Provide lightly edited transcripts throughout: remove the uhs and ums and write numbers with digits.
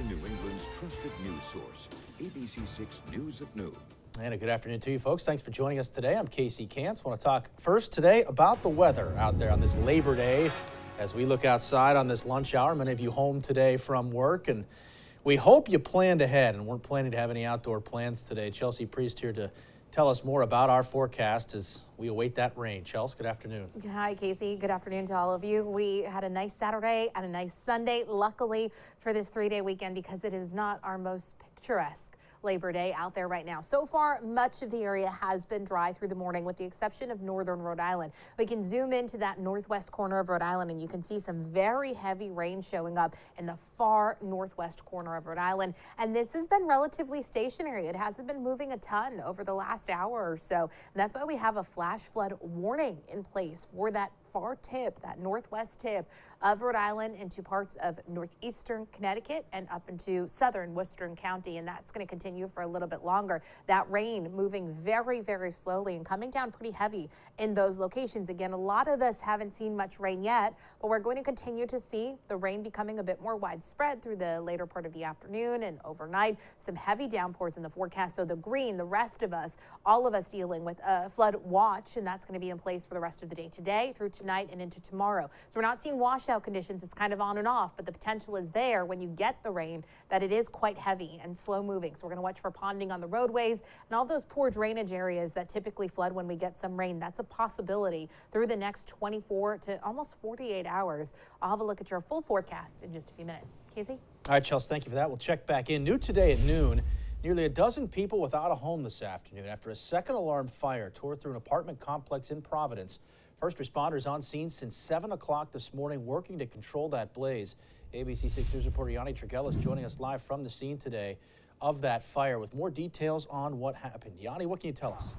New England's trusted news source, ABC6 News at Noon. And a good afternoon to you folks. Thanks for joining us today. I'm Casey Cantz. I want to talk first today about the weather out there on this Labor Day. As we look outside on this lunch hour, many of you home today from work, and we hope you planned ahead and weren't planning to have any outdoor plans today. Chelsea Priest here to tell us more about our forecast as we await that rain. Chelsea, good afternoon. Hi, Casey. Good afternoon to all of you. We had a nice Saturday and a nice Sunday, luckily, for this three-day weekend because it is not our most picturesque Labor Day out there right now. So far, much of the area has been dry through the morning with the exception of northern Rhode Island. We can zoom into that northwest corner of Rhode Island and you can see some very heavy rain showing up in the far northwest corner of Rhode Island. And this has been relatively stationary. It hasn't been moving a ton over the last hour or so. And that's why we have a flash flood warning in place for that far tip, that northwest tip of Rhode Island into parts of northeastern Connecticut and up into southern Worcester County. And that's going to continue for a little bit longer. That rain moving very, very slowly and coming down pretty heavy in those locations. Again, a lot of us haven't seen much rain yet, but we're going to continue to see the rain becoming a bit more widespread through the later part of the afternoon and overnight. Some heavy downpours in the forecast. So the green, the rest of us, all of us dealing with a flood watch, and that's going to be in place for the rest of the day today through tonight and into tomorrow. So we're not seeing washout conditions. It's kind of on and off, but the potential is there when you get the rain that it is quite heavy and slow moving. So we're going to watch for ponding on the roadways and all those poor drainage areas that typically flood when we get some rain. That's a possibility through the next 24 to almost 48 hours. I'll have a look at your full forecast in just a few minutes. Casey? All right, Chelsea, thank you for that. We'll check back in. New today at noon, nearly a dozen people without a home this afternoon after a second alarm fire tore through an apartment complex in Providence. First responders on scene since 7 o'clock this morning working to control that blaze. ABC6 News reporter Yanni Trigell is joining us live from the scene today of that fire with more details on what happened. Yanni, what can you tell us?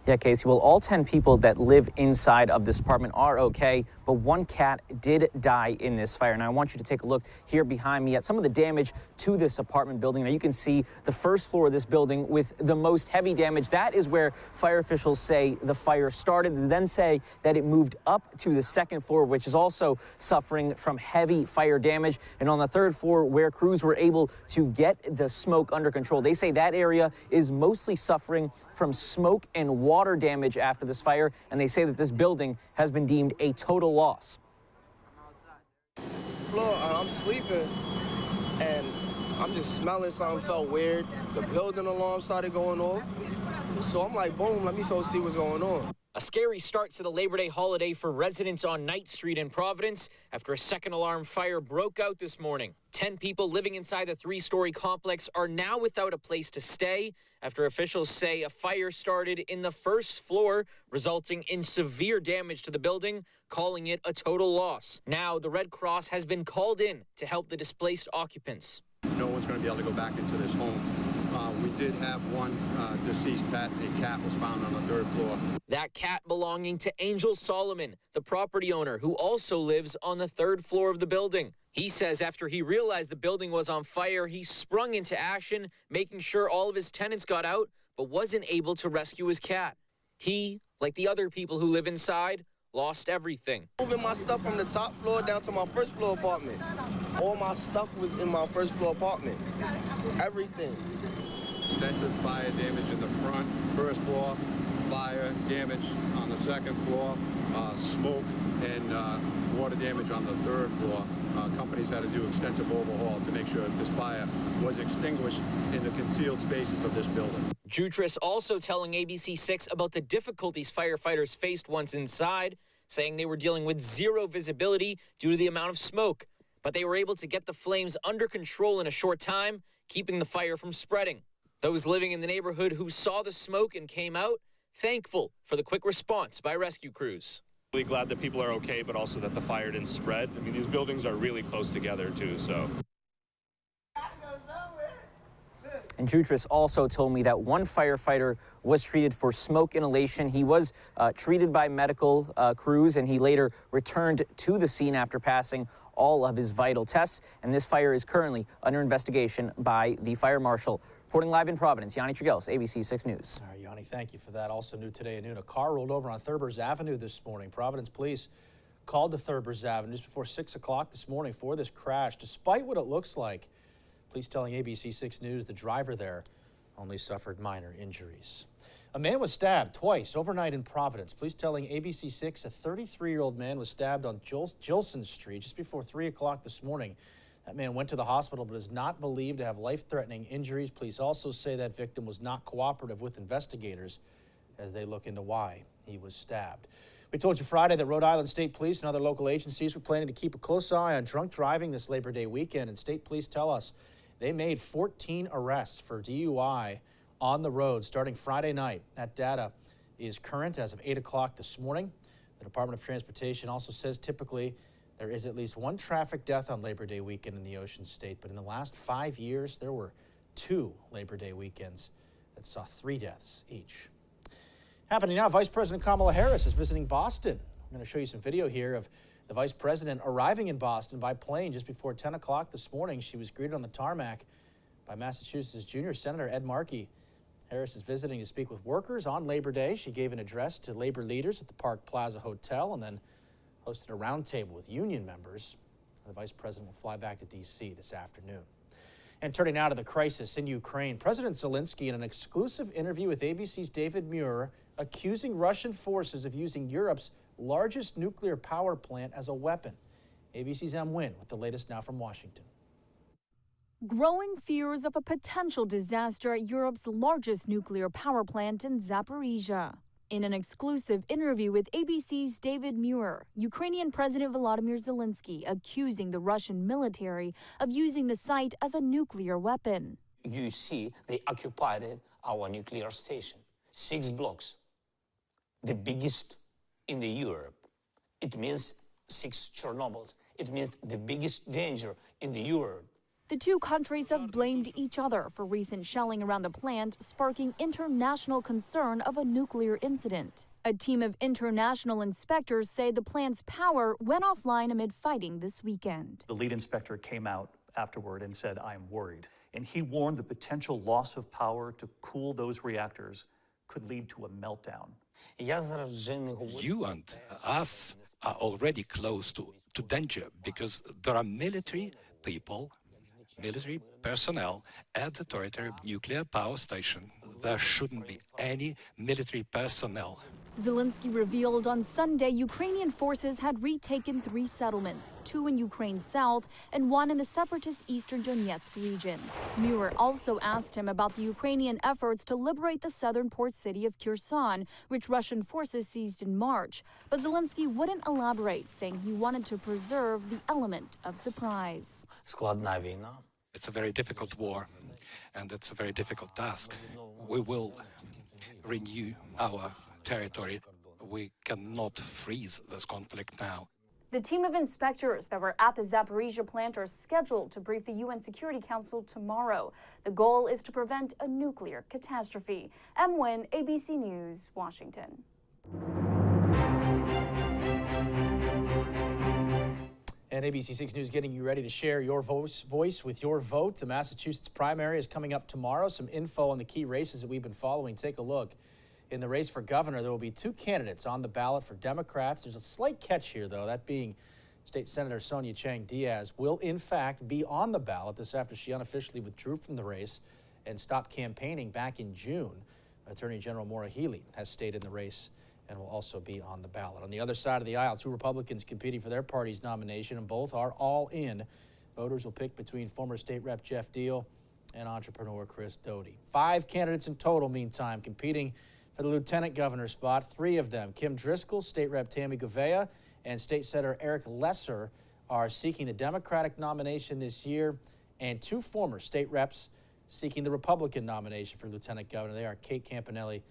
Yeah, Casey, well, all 10 people that live inside of this apartment are okay, but one cat did die in this fire. Now, I want you to take a look here behind me at some of the damage to this apartment building. Now, you can see the first floor of this building with the most heavy damage. That is where fire officials say the fire started, and then say that it moved up to the second floor, which is also suffering from heavy fire damage. And on the third floor, where crews were able to get the smoke under control, they say that area is mostly suffering from smoke and water damage after this fire, and they say that this building has been deemed a total loss. Floor, I'm sleeping, and I'm just smelling something felt weird. The building alarm started going off, so I'm like, boom, let me so see what's going on. A scary start to the Labor Day holiday for residents on Knight Street in Providence after a second alarm fire broke out this morning. 10 people living inside the three-story complex are now without a place to stay after officials say a fire started in the first floor, resulting in severe damage to the building, calling it a total loss. Now, the Red Cross has been called in to help the displaced occupants. No one's going to be able to go back into this home. We did have one deceased pet. A cat was found on the third floor. That cat belonging to Angel Solomon, the property owner who also lives on the third floor of the building. He says after he realized the building was on fire, he sprung into action, making sure all of his tenants got out, but wasn't able to rescue his cat. He, like the other people who live inside, lost everything. Moving my stuff from the top floor down to my first floor apartment. All my stuff was in my first floor apartment. Everything. Extensive fire damage in the front, first floor, fire damage on the second floor, smoke and water damage on the third floor. Companies had to do extensive overhaul to make sure that this fire was extinguished in the concealed spaces of this building. Jutras also telling ABC6 about the difficulties firefighters faced once inside, saying they were dealing with zero visibility due to the amount of smoke. But they were able to get the flames under control in a short time, keeping the fire from spreading. Those living in the neighborhood who saw the smoke and came out, thankful for the quick response by rescue crews. Really glad that people are okay, but also that the fire didn't spread. I mean, these buildings are really close together too, so. And Jutras also told me that one firefighter was treated for smoke inhalation. He was treated by medical crews, and he later returned to the scene after passing all of his vital tests. And this fire is currently under investigation by the fire marshal. Reporting live in Providence, Yanni Trigell, ABC6 News. All right, Yanni, thank you for that. Also new today at noon, a car rolled over on Thurbers Avenue this morning. Providence police called to Thurbers Avenue just before 6 o'clock this morning for this crash. Despite what it looks like, police telling ABC6 News the driver there only suffered minor injuries. A man was stabbed twice overnight in Providence. Police telling ABC6 a 33-year-old man was stabbed on Gilson Street just before 3 o'clock this morning. That man went to the hospital but is not believed to have life-threatening injuries. Police also say that victim was not cooperative with investigators as they look into why he was stabbed. We told you Friday that Rhode Island State Police and other local agencies were planning to keep a close eye on drunk driving this Labor Day weekend, and state police tell us they made 14 arrests for DUI on the road starting Friday night. That data is current as of 8 o'clock this morning. The Department of Transportation also says typically there is at least one traffic death on Labor Day weekend in the Ocean State, but in the last 5 years, there were 2 Labor Day weekends that saw 3 deaths each. Happening now, Vice President Kamala Harris is visiting Boston. I'm going to show you some video here of the Vice President arriving in Boston by plane just before 10 o'clock this morning. She was greeted on the tarmac by Massachusetts Junior Senator Ed Markey. Harris is visiting to speak with workers on Labor Day. She gave an address to labor leaders at the Park Plaza Hotel and then hosted a roundtable with union members. The Vice President will fly back to D.C. this afternoon. And turning now to the crisis in Ukraine, President Zelensky, in an exclusive interview with ABC's David Muir, accusing Russian forces of using Europe's largest nuclear power plant as a weapon. ABC's Em Nguyen with the latest now from Washington. Growing fears of a potential disaster at Europe's largest nuclear power plant in Zaporizhia. In an exclusive interview with ABC's David Muir, Ukrainian President Volodymyr Zelensky accusing the Russian military of using the site as a nuclear weapon. You see, they occupied our nuclear station. 6 blocks, the biggest in the Europe. It means 6 Chernobyls. It means the biggest danger in the Europe. The two countries have blamed each other for recent shelling around the plant, sparking international concern of a nuclear incident. A team of international inspectors say the plant's power went offline amid fighting this weekend. The lead inspector came out afterward and said, "I am worried." And he warned the potential loss of power to cool those reactors could lead to a meltdown. You and us are already close to danger because there are military people, military personnel at the Toritory nuclear power station. There shouldn't be any military personnel. Zelensky revealed on Sunday Ukrainian forces had retaken 3 settlements, 2 in Ukraine's south and 1 in the separatist eastern Donetsk region. Muir also asked him about the Ukrainian efforts to liberate the southern port city of Kherson, which Russian forces seized in March. But Zelensky wouldn't elaborate, saying he wanted to preserve the element of surprise. It's a very difficult war, and it's a very difficult task. We will renew our territory. We cannot freeze this conflict now. The team of inspectors that were at the Zaporizhia plant are scheduled to brief the UN Security Council tomorrow. The goal is to prevent a nuclear catastrophe. Em Nguyen, ABC News, Washington. And ABC6 News getting you ready to share your voice with your vote. The Massachusetts primary is coming up tomorrow. Some info on the key races that we've been following. Take a look. In the race for governor, there will be 2 candidates on the ballot for Democrats. There's a slight catch here, though, that being State Senator Sonia Chang Diaz will, in fact, be on the ballot this after she unofficially withdrew from the race and stopped campaigning back in June. Attorney General Maura Healey has stayed in the race and will also be on the ballot. On the other side of the aisle, 2 Republicans competing for their party's nomination, and both are all in. Voters will pick between former state rep Jeff Deal and entrepreneur Chris Doty. 5 candidates in total, meantime, competing for the lieutenant governor spot. 3 of them, Kim Driscoll, state rep Tammy Gouveia, and state senator Eric Lesser, are seeking the Democratic nomination this year, and 2 former state reps seeking the Republican nomination for lieutenant governor. They are Kate Campanelli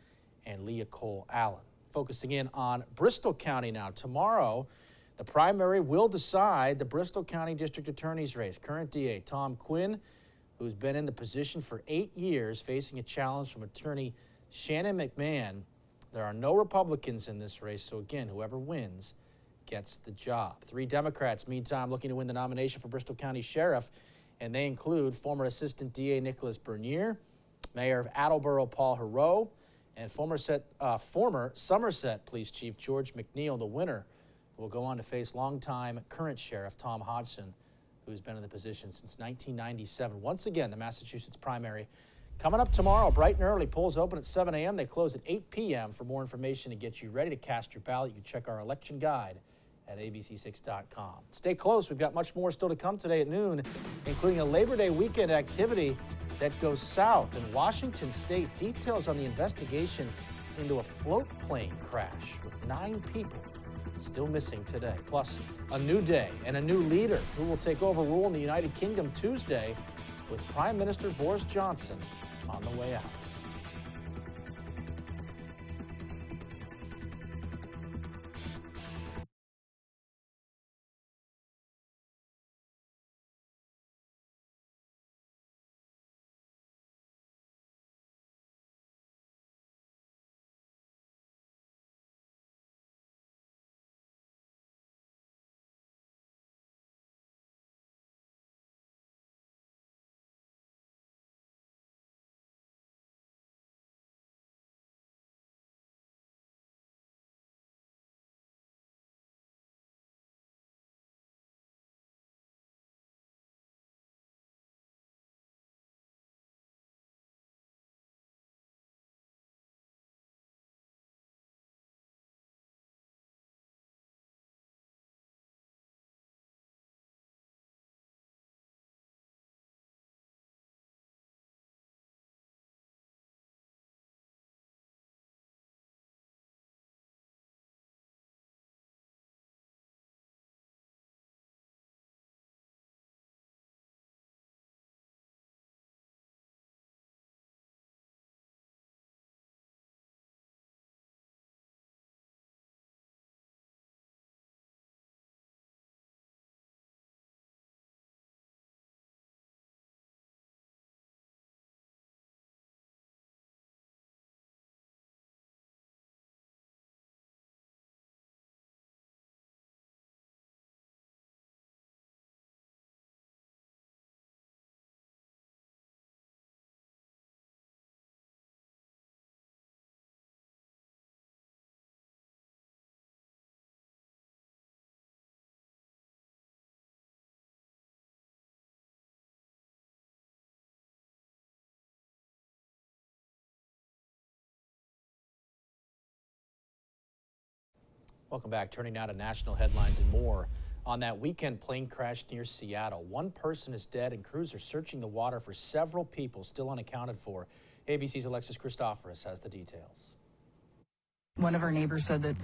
and Leah Cole Allen. Focusing in on Bristol County now. Tomorrow, the primary will decide the Bristol County District Attorney's race. Current DA Tom Quinn, who's been in the position for 8 years, facing a challenge from attorney Shannon McMahon. There are no Republicans in this race, so again, whoever wins gets the job. 3 Democrats, meantime, looking to win the nomination for Bristol County Sheriff, and they include former Assistant DA Nicholas Bernier, Mayor of Attleboro Paul Heroux, and former Somerset Police Chief George McNeil. The winner will go on to face longtime current Sheriff Tom Hodgson, who's been in the position since 1997. Once again, the Massachusetts primary coming up tomorrow, bright and early. Polls open at 7 a.m. They close at 8 p.m. For more information to get you ready to cast your ballot, you can check our election guide at ABC6.com. Stay close. We've got much more still to come today at noon, including a Labor Day weekend activity that goes south in Washington State. Details on the investigation into a float plane crash with 9 people still missing today. Plus, a new day and a new leader who will take over rule in the United Kingdom Tuesday, with Prime Minister Boris Johnson on the way out. Welcome back. Turning now to national headlines and more. On that weekend plane crash near Seattle, 1 person is dead and crews are searching the water for several people still unaccounted for. ABC's Alexis Christoforous has the details. One of our neighbors said that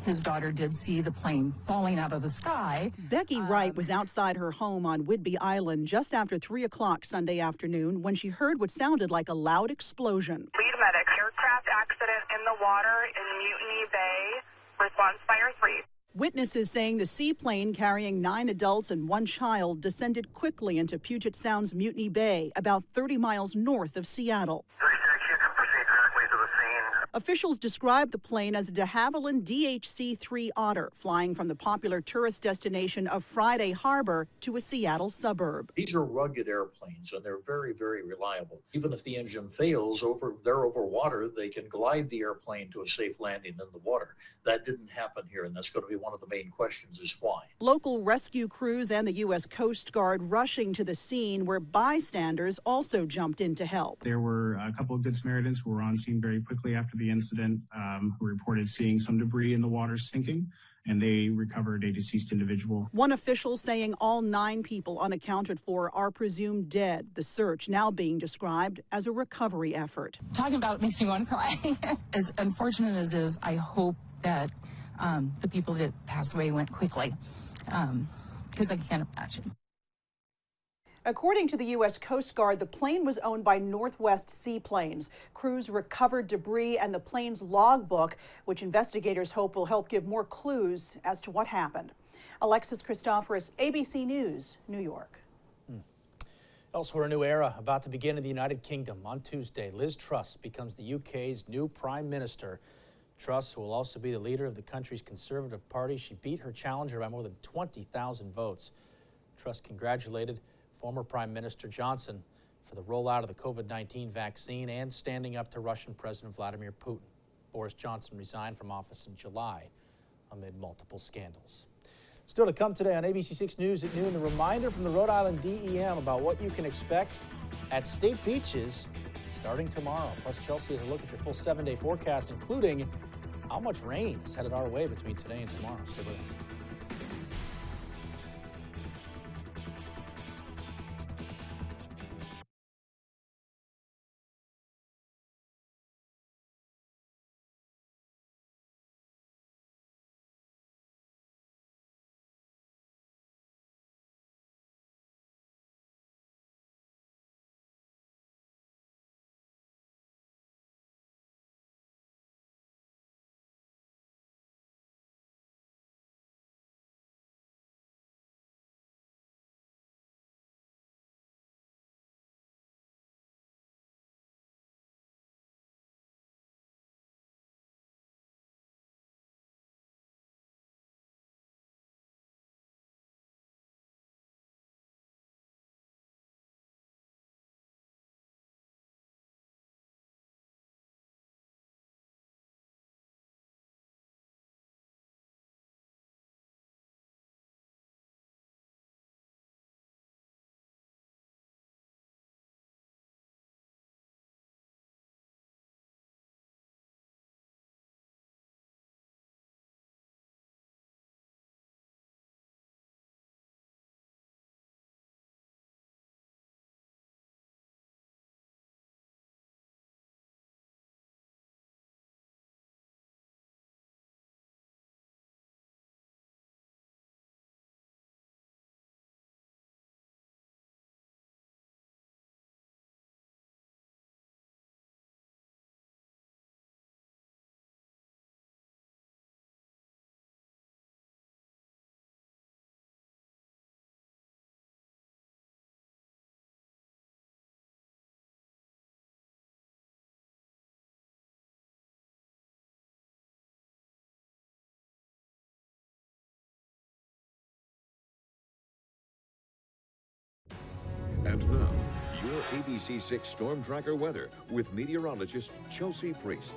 his daughter did see the plane falling out of the sky. Becky Wright was outside her home on Whidbey Island just after 3 o'clock Sunday afternoon when she heard what sounded like a loud explosion. Lead medic, aircraft accident in the water in Mutiny Bay. Response fire 3. Witnesses saying the seaplane carrying 9 adults and 1 child descended quickly into Puget Sound's Mutiny Bay, about 30 miles north of Seattle. Officials described the plane as a de Havilland DHC-3 Otter, flying from the popular tourist destination of Friday Harbor to a Seattle suburb. These are rugged airplanes, and they're very, very reliable. Even if the engine fails, they're over water, they can glide the airplane to a safe landing in the water. That didn't happen here, and that's going to be one of the main questions, is why. Local rescue crews and the U.S. Coast Guard rushing to the scene, where bystanders also jumped in to help. There were a couple of Good Samaritans who were on scene very quickly after the incident, who reported seeing some debris in the water sinking, and they recovered a deceased individual. One official saying all 9 people unaccounted for are presumed dead. The search now being described as a recovery effort. Talking about it makes me want to cry. As unfortunate as it is, I hope that the people that passed away went quickly, because I can't imagine. According to the U.S. Coast Guard, the plane was owned by Northwest Seaplanes. Crews recovered debris and the plane's logbook, which investigators hope will help give more clues as to what happened. Alexis Christoforous, ABC News, New York. Elsewhere, a new era about to begin in the United Kingdom. On Tuesday, Liz Truss becomes the UK's new Prime Minister. Truss, who will also be the leader of the country's Conservative Party, she beat her challenger by more than 20,000 votes. Truss congratulated former Prime Minister Johnson for the rollout of the COVID-19 vaccine and standing up to Russian President Vladimir Putin. Boris Johnson resigned from office in July amid multiple scandals. Still to come today on ABC6 News at noon, the reminder from the Rhode Island DEM about what you can expect at state beaches starting tomorrow. Plus, Chelsea has a look at your full 7-day forecast, including how much rain is headed our way between today and tomorrow. Stay with us. And now, your ABC6 Storm Tracker weather with meteorologist Chelsea Priest.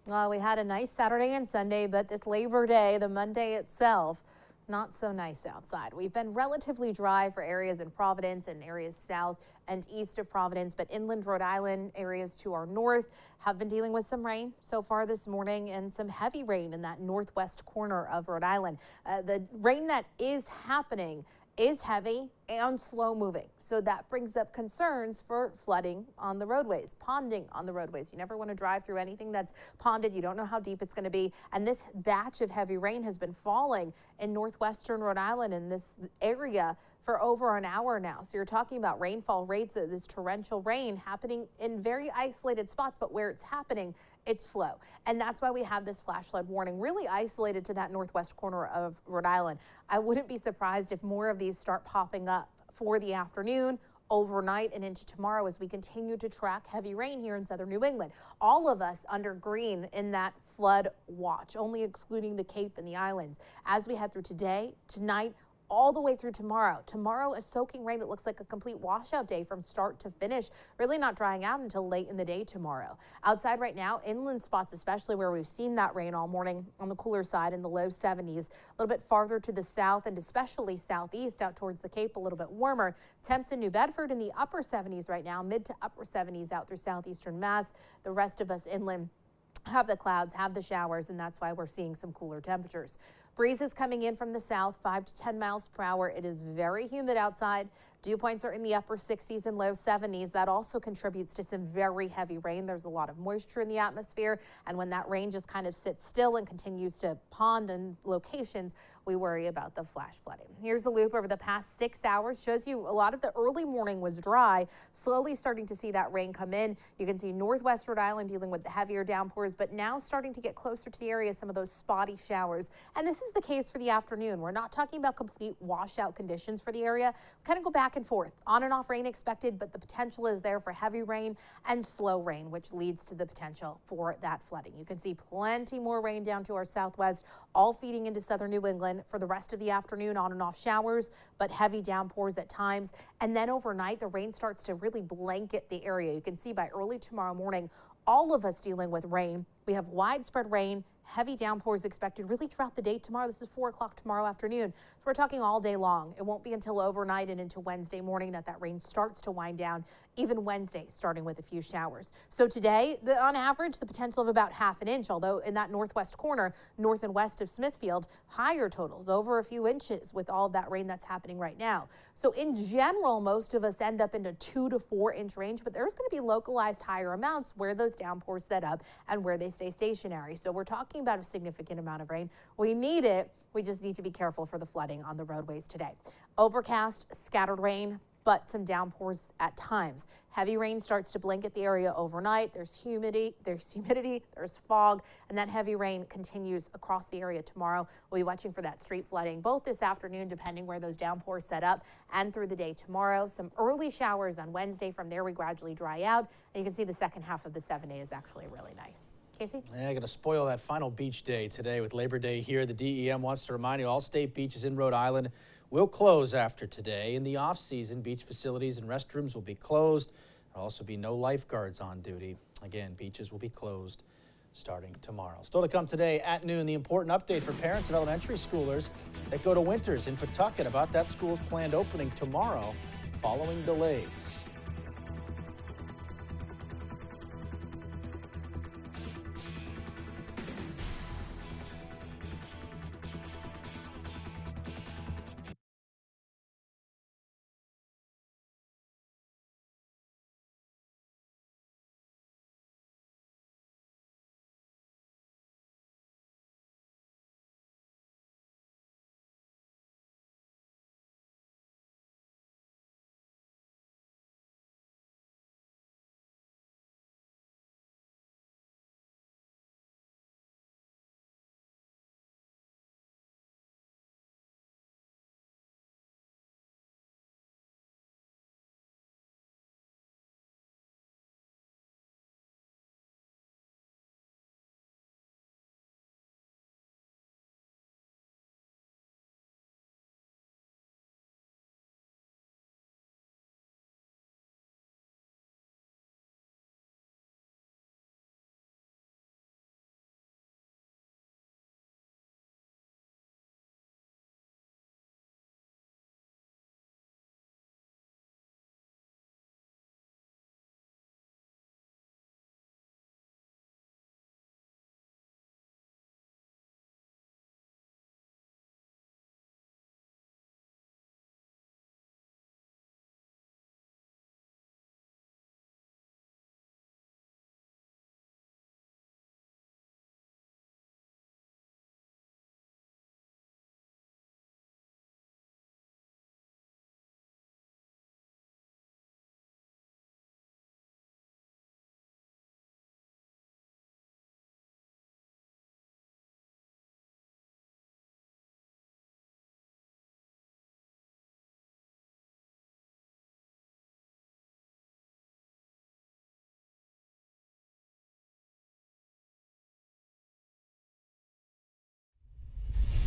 Well, we had a nice Saturday and Sunday, but this Labor Day, the Monday itself, not so nice outside. We've been relatively dry for areas in Providence and areas south and east of Providence, but inland Rhode Island areas to our north have been dealing with some rain so far this morning and some heavy rain in that northwest corner of Rhode Island. The rain that is happening is heavy and slow moving. So that brings up concerns for flooding on the roadways, ponding on the roadways. You never want to drive through anything that's ponded. You don't know how deep it's going to be. And this batch of heavy rain has been falling in northwestern Rhode Island in this area for over an hour now. So you're talking about rainfall rates of this torrential rain happening in very isolated spots, but where it's happening, it's slow. And that's why we have this flash flood warning really isolated to that northwest corner of Rhode Island. I wouldn't be surprised if more of these start popping up for the afternoon, overnight, and into tomorrow as we continue to track heavy rain here in southern New England. All of us under green in that flood watch, only excluding the Cape and the islands. As we head through today, tonight, all the way through tomorrow. Tomorrow, a soaking rain. It looks like a complete washout day from start to finish, really not drying out until late in the day tomorrow. Outside right now, inland spots, especially where we've seen that rain all morning on the cooler side in the low 70s, a little bit farther to the south and especially southeast out towards the Cape, a little bit warmer. Temps in New Bedford in the upper 70s right now, mid to upper 70s out through southeastern Mass. The rest of us inland have the clouds, have the showers, and that's why we're seeing some cooler temperatures. Breezes coming in from the south, 5 to 10 miles per hour. It is very humid outside. Dew points are in the upper 60s and low 70s. That also contributes to some very heavy rain. There's a lot of moisture in the atmosphere, and when that rain just kind of sits still and continues to pond in locations, we worry about the flash flooding. Here's a loop over the past 6 hours. Shows you a lot of the early morning was dry, slowly starting to see that rain come in. You can see northwest Rhode Island dealing with the heavier downpours, but now starting to get closer to the area, some of those spotty showers. And this is the case for the afternoon. We're not talking about complete washout conditions for the area. We kind of go back and forth. On and off rain expected, but the potential is there for heavy rain and slow rain, which leads to the potential for that flooding. You can see plenty more rain down to our southwest, all feeding into southern New England for the rest of the afternoon. On and off showers, but heavy downpours at times. And then overnight, the rain starts to really blanket the area. You can see by early tomorrow morning, all of us dealing with rain. We have widespread rain, Heavy downpours expected really throughout the day tomorrow. This is 4 o'clock tomorrow afternoon. So we're talking all day long. It won't be until overnight and into Wednesday morning that rain starts to wind down, even Wednesday, starting with a few showers. So today, on average, the potential of about half an inch, although in that northwest corner, north and west of Smithfield, higher totals, over a few inches with all of that rain that's happening right now. So in general, most of us end up in a 2 to 4 inch range, but there's going to be localized higher amounts where those downpours set up and where they stay stationary. So we're talking about a significant amount of rain. We need it. We just need to be careful for the flooding on the roadways today. Overcast, scattered rain, but some downpours at times. Heavy rain starts to blanket the area overnight. There's humidity, there's fog, and that heavy rain continues across the area tomorrow. We'll be watching for that street flooding both this afternoon, depending where those downpours set up, and through the day tomorrow. Some early showers on Wednesday. From there, we gradually dry out, and you can see the second half of the 7 day is actually really nice. Casey? Yeah, going to spoil that final beach day today with Labor Day here. The DEM wants to remind you all state beaches in Rhode Island will close after today. In the off-season, beach facilities and restrooms will be closed. There'll also be no lifeguards on duty. Again, beaches will be closed starting tomorrow. Still to come today at noon, the important update for parents of elementary schoolers that go to Winters in Pawtucket about that school's planned opening tomorrow following delays.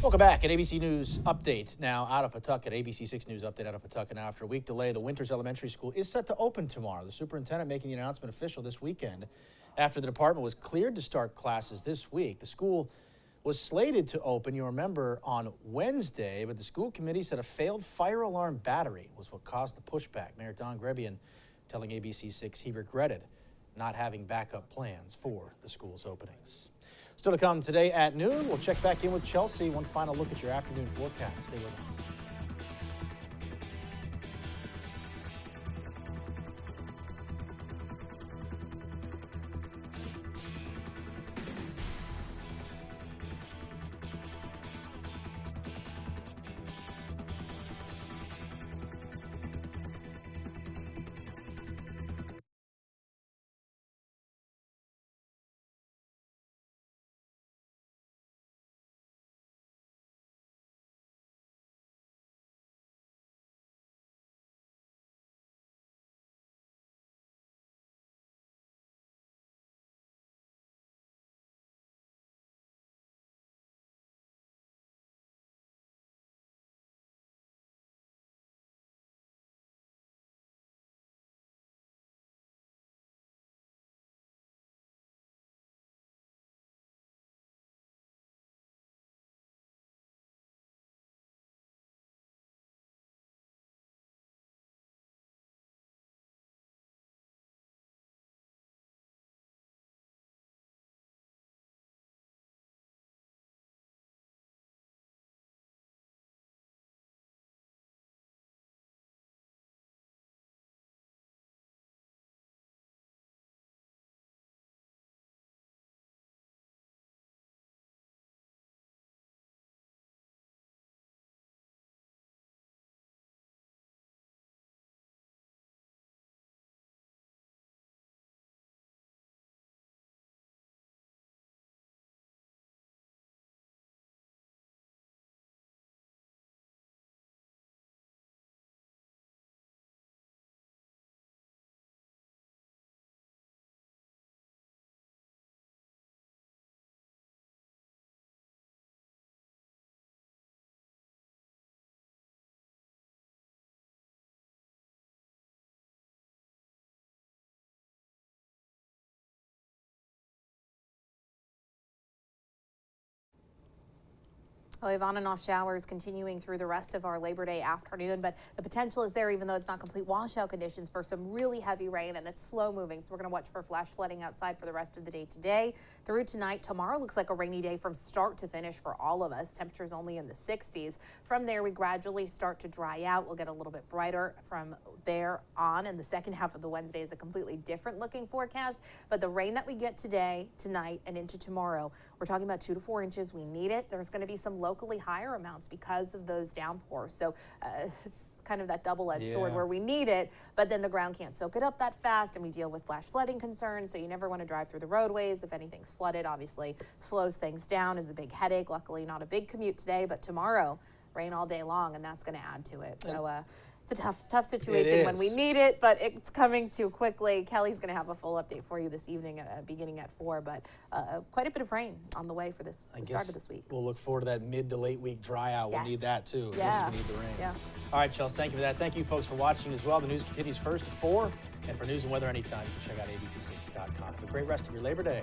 Welcome back. An ABC News update now out of Pawtucket. ABC6 News update out of Pawtucket. Now, after a week delay, the Winters Elementary School is set to open tomorrow. The superintendent making the announcement official this weekend after the department was cleared to start classes this week. The school was slated to open, you remember, on Wednesday, but the school committee said a failed fire alarm battery was what caused the pushback. Mayor Don Grebian telling ABC6 he regretted not having backup plans for the school's openings. Still to come today at noon, we'll check back in with Chelsea. One final look at your afternoon forecast. Stay with us. Well, we have on and off showers continuing through the rest of our Labor Day afternoon, but the potential is there, even though it's not complete washout conditions, for some really heavy rain, and it's slow moving. So we're going to watch for flash flooding outside for the rest of the day today through tonight. Tomorrow looks like a rainy day from start to finish for all of us. Temperatures only in the 60s. From there, we gradually start to dry out. We'll get a little bit brighter from there on, and the second half of the Wednesday is a completely different looking forecast. But the rain that we get today, tonight, and into tomorrow, we're talking about 2 to 4 inches. We need it. There's going to be some locally higher amounts because of those downpours. So it's kind of that double-edged sword where we need it, but then the ground can't soak it up that fast, and we deal with flash flooding concerns. So you never want to drive through the roadways. If anything's flooded, obviously slows things down, is a big headache. Luckily, not a big commute today, but tomorrow, rain all day long, and that's going to add to it. So it's a tough situation when we need it, but it's coming too quickly. Kelly's going to have a full update for you this evening, beginning at 4, but quite a bit of rain on the way for the start of this week. We'll look forward to that mid to late week dry out. We'll need that too, just as we need the rain. Yeah. All right, Chelsea, thank you for that. Thank you, folks, for watching as well. The news continues first at 4, and for news and weather anytime, you can check out ABC6.com. Have a great rest of your Labor Day.